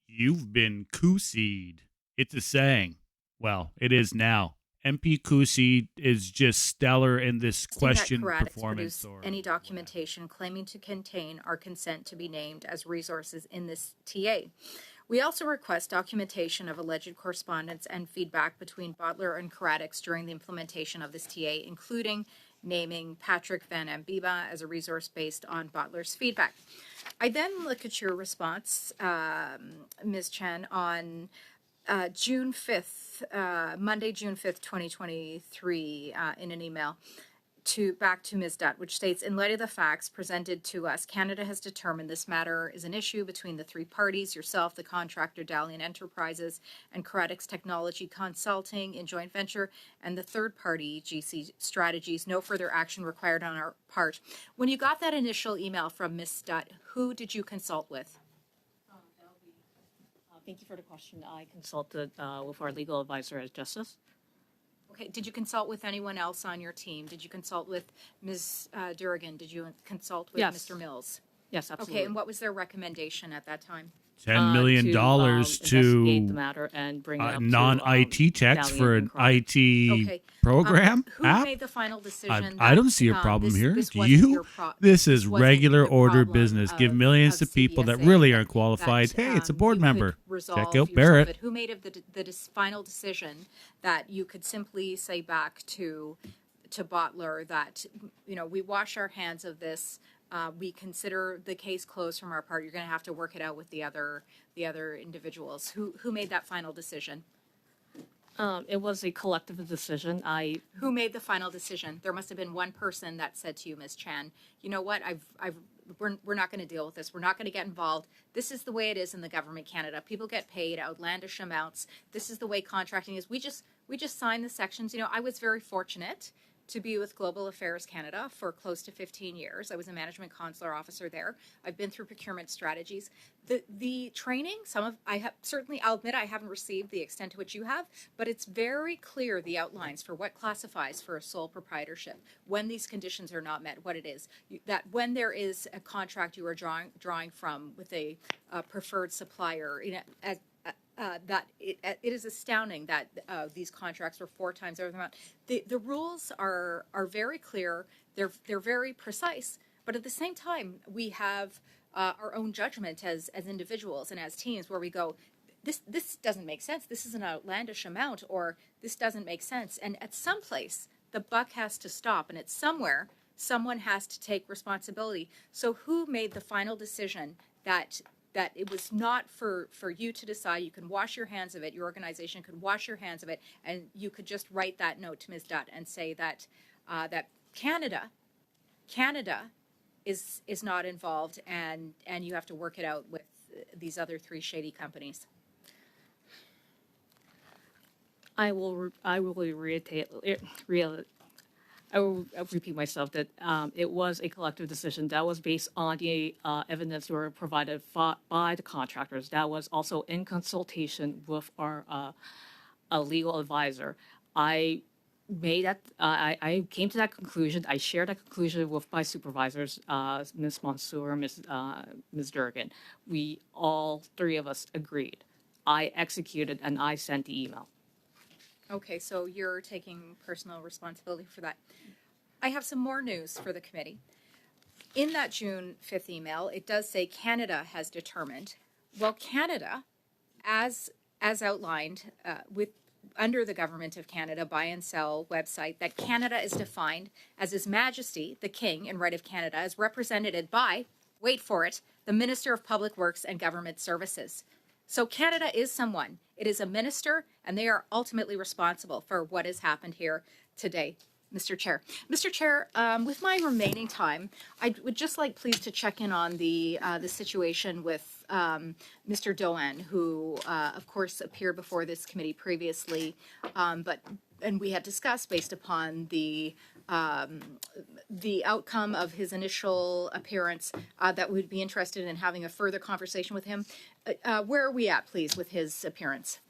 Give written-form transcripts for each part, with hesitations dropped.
You've been Coosied. It's a saying. Well, it is now. MP Coosied is just stellar in this question performance produce or any whatever. documentation claiming to contain our consent to be named as resources in this TA. We also request documentation of alleged correspondence and feedback between Bottler and Karadix during the implementation of this TA, including naming Patrick Van Ambiba as a resource based on Bottler's feedback. I then look at your response, Ms. Chen, on June 5th, Monday, June 5th, 2023, in an email back to Ms. Dutt, which states, in light of the facts presented to us, Canada has determined this matter is an issue between the three parties, yourself, the contractor, Dalian Enterprises, and Karadix Technology Consulting in joint venture, and the third party, GC Strategies. No further action required on our part. When you got that initial email from Ms. Dutt, who did you consult with? Thank you for the question. I consulted with our legal advisor at Justice. Okay, did you consult with anyone else on your team? Did you consult with Ms. Durrigan? Did you consult with Yes. Mr. Mills? Yes, absolutely. Okay, and what was their recommendation at that time? $10 million investigate the to matter and bring it up non-IT techs Dalian for and an Karadix. IT program Who app. made the final decision? I don't see a problem here. Do you? This is regular order business. Give millions to people that really aren't qualified. Hey, it's a board member. Check out Barrett. Who made the final decision that you could simply say back to Bottler that, we wash our hands of this. We consider the case closed from our part. You're going to have to work it out with the other individuals. Who made that final decision? It was a collective decision. Who made the final decision? There must have been one person that said to you, Ms. Chan, you know what? We're not going to deal with this. We're not going to get involved. This is the way it is in the government Canada. People get paid outlandish amounts. This is the way contracting is. We just sign the sections. I was very fortunate to be with Global Affairs Canada for close to 15 years. I was a management consular officer there. I've been through procurement strategies. The training, I'll admit I haven't received the extent to which you have, but it's very clear, the outlines for what classifies for a sole proprietorship, when these conditions are not met, what it is. That when there is a contract you are drawing from with a preferred supplier, that it is astounding that these contracts were 4 times over the amount. The rules are very clear. They're very precise. But at the same time, we have our own judgment as individuals and as teams, where we go, this doesn't make sense. This is an outlandish amount, or this doesn't make sense. And at some place, the buck has to stop, and it's somewhere someone has to take responsibility. So who made the final decision that it was not for you to decide? You can wash your hands of it. Your organization could wash your hands of it, and you could just write that note to Ms. Dutt and say that that Canada is not involved, and you have to work it out with these other 3 shady companies. I will repeat myself that it was a collective decision that was based on the evidence that were provided by the contractors. That was also in consultation with our legal advisor. I came to that conclusion. I shared that conclusion with my supervisors, Ms. Mansour, Ms. Durgan. We all 3 of us agreed. I executed and I sent the email. Okay, so you're taking personal responsibility for that. I have some more news for the committee. In that June 5th email, it does say Canada has determined. Well, Canada, as outlined under the Government of Canada buy and sell website, that Canada is defined as His Majesty, the King, in right of Canada, as represented by, wait for it, the Minister of Public Works and Government Services. So Canada is someone. It is a minister, and they are ultimately responsible for what has happened here today, Mr. Chair. Mr. Chair, with my remaining time, I would just like please to check in on the situation with Mr. Doan, who, of course, appeared before this committee previously, and we had discussed based upon the outcome of his initial appearance that we'd be interested in having a further conversation with him. Where are we at, please, with his appearance?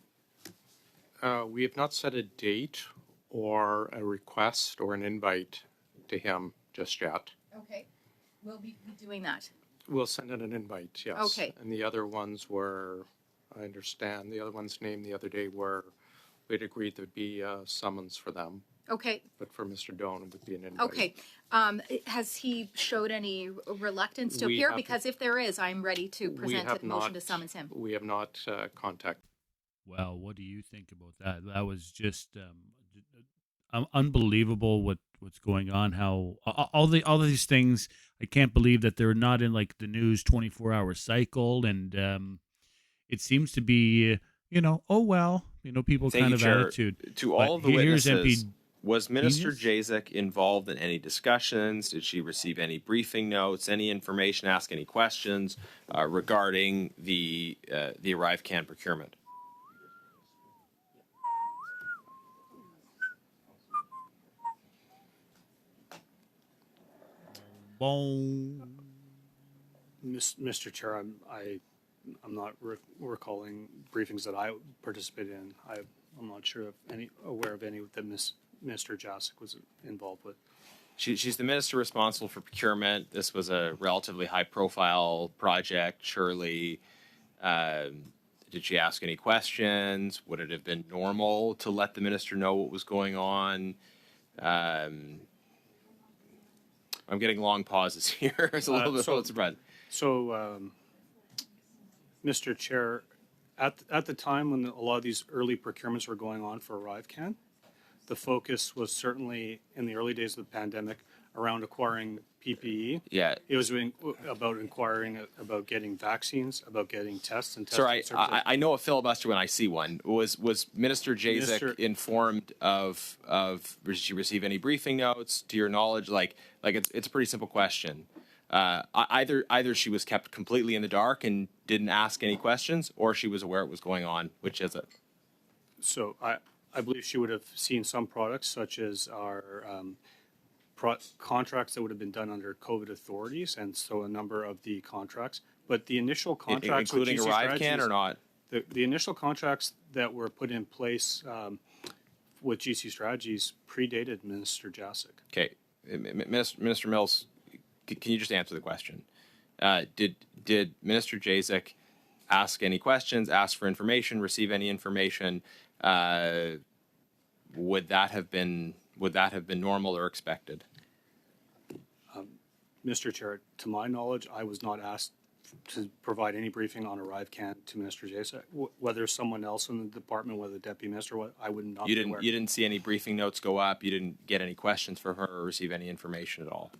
We have not set a date or a request or an invite to him just yet. Okay. We'll be doing that. We'll send in an invite, yes. Okay. And the other ones were I understand. The other one's named the other day where we'd agreed there'd be a summons for them, Okay, but for Mr. Doan, it would be an invite. okay. Has he showed any reluctance to We appear? have- Because if there is, I'm ready to We present have a motion to not- summons him. We have not contacted. Well, what do you think about that? That was just unbelievable. What's going on? How all these things? I can't believe that they're not in like the news 24-hour cycle, and it seems to be oh well, people Thank kind you, of Chair. attitude. To But all of the here's witnesses, MP was Minister Genius? Jacek involved in any discussions? Did she receive any briefing notes, any information, ask any questions regarding the ArriveCan procurement? Boom. Mr. Chair, I'm not recalling briefings that I participated in. I'm not sure if aware of any that Mr. Jacek was involved with. She's the minister responsible for procurement. This was a relatively high-profile project. Surely, did she ask any questions? Would it have been normal to let the minister know what was going on? I'm getting long pauses here. It's a little bit of a spread. So, Mr. Chair, at the time when a lot of these early procurements were going on for ArriveCan, the focus was certainly in the early days of the pandemic around acquiring PPE. Yeah. It was about inquiring about getting vaccines, about getting tests and Sorry, testing. I know a filibuster when I see one. Was Minister Jacek informed of did she receive any briefing notes? To your knowledge, like it's a pretty simple question. Either she was kept completely in the dark and didn't ask any questions, or she was aware it was going on. Which is it? So I believe she would have seen some products such as our contracts that would have been done under COVID authorities, and so a number of the contracts. But the initial contracts, including with GC ArriveCan Strategies, or not? the initial contracts that were put in place with GC Strategies predated Minister Jacek. Okay, Minister Mills, can you just answer the question? Did Minister Jacek ask any questions, ask for information, receive any information? Would that have been normal or expected? Mr. Chair, to my knowledge, I was not asked to provide any briefing on ArriveCan to Minister Jacek. Whether someone else in the department, whether the deputy minister, I would not. You be aware. didn't see any briefing notes go up. You didn't get any questions from her or receive any information at all.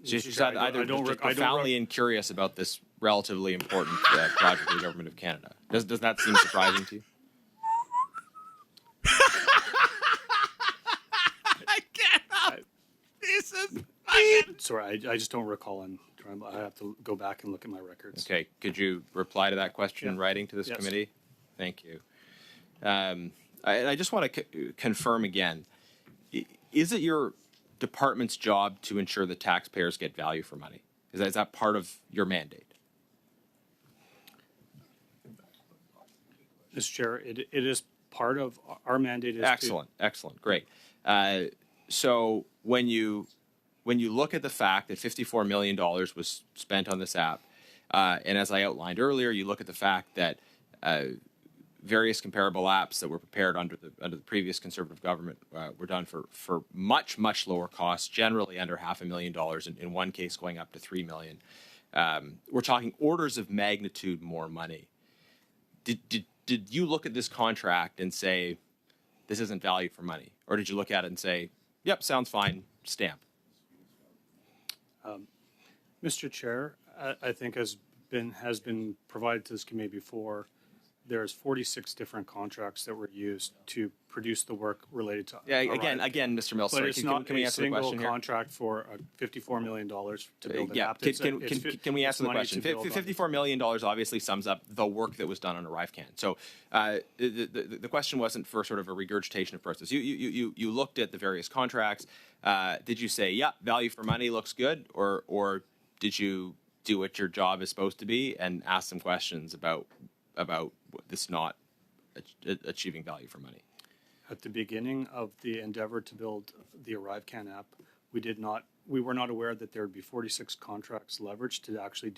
She Mr. said Chair, either just profoundly incurious about this relatively important project for the government of Canada. Does that seem surprising to you? I cannot. This is Sorry, I just don't recall. I have to go back and look at my records. Okay, could you reply to that question in writing to this Yes. committee? Thank you. I just want to confirm again, is it your department's job to ensure that taxpayers get value for money? Is that part of your mandate? Mr. Chair, it is part of our mandate. Excellent, great. So when you look at the fact that $54 million was spent on this app, and as I outlined earlier, you look at the fact that various comparable apps that were prepared under the previous Conservative government were done for much lower costs, generally under $500,000, in one case going up to $3 million. We're talking orders of magnitude more money. Did you look at this contract and say, this isn't value for money? Or did you look at it and say, yep, sounds fine, stamp? Mr. Chair, I think has been provided to this committee before. There's 46 different contracts that were used to produce the work related to. Yeah, again, Mr. Mills, But sorry, it's can not we a answer the single question here? contract for $54 million to build an Yeah, app. can we answer the question? $54 million obviously sums up the work that was done on ArriveCan. So the question wasn't for sort of a regurgitation of process. You looked at the various contracts. Did you say, yeah, value for money looks good, or did you do what your job is supposed to be and ask some questions about this not achieving value for money? At the beginning of the endeavor to build the ArriveCan app, we did not we were not aware that there would be 46 contracts leveraged to actually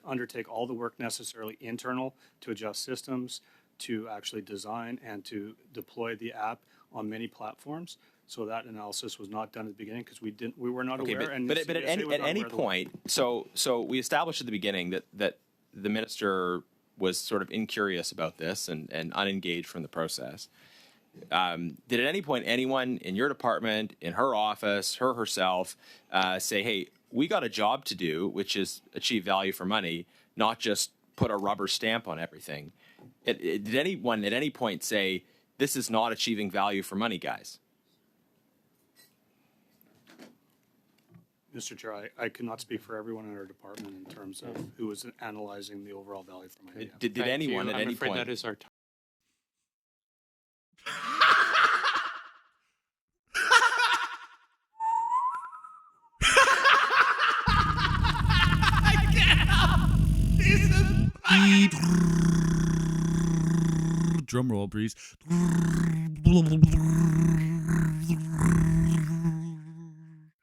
undertake all the work necessarily internal to adjust systems, to actually design and to deploy the app on many platforms. So that analysis was not done at the beginning because we were not Okay, aware. but at any point, so we established at the beginning that the minister was sort of incurious about this and unengaged from the process. Did at any point anyone in your department, in her office, herself, say, hey, we got a job to do, which is achieve value for money, not just put a rubber stamp on everything? Did anyone at any point say, this is not achieving value for money, guys? Mr. Chair, I could not speak for everyone in our department in terms of who was analyzing the overall value for money. Did anyone at I'm any afraid point? that is our time. Drum roll, please.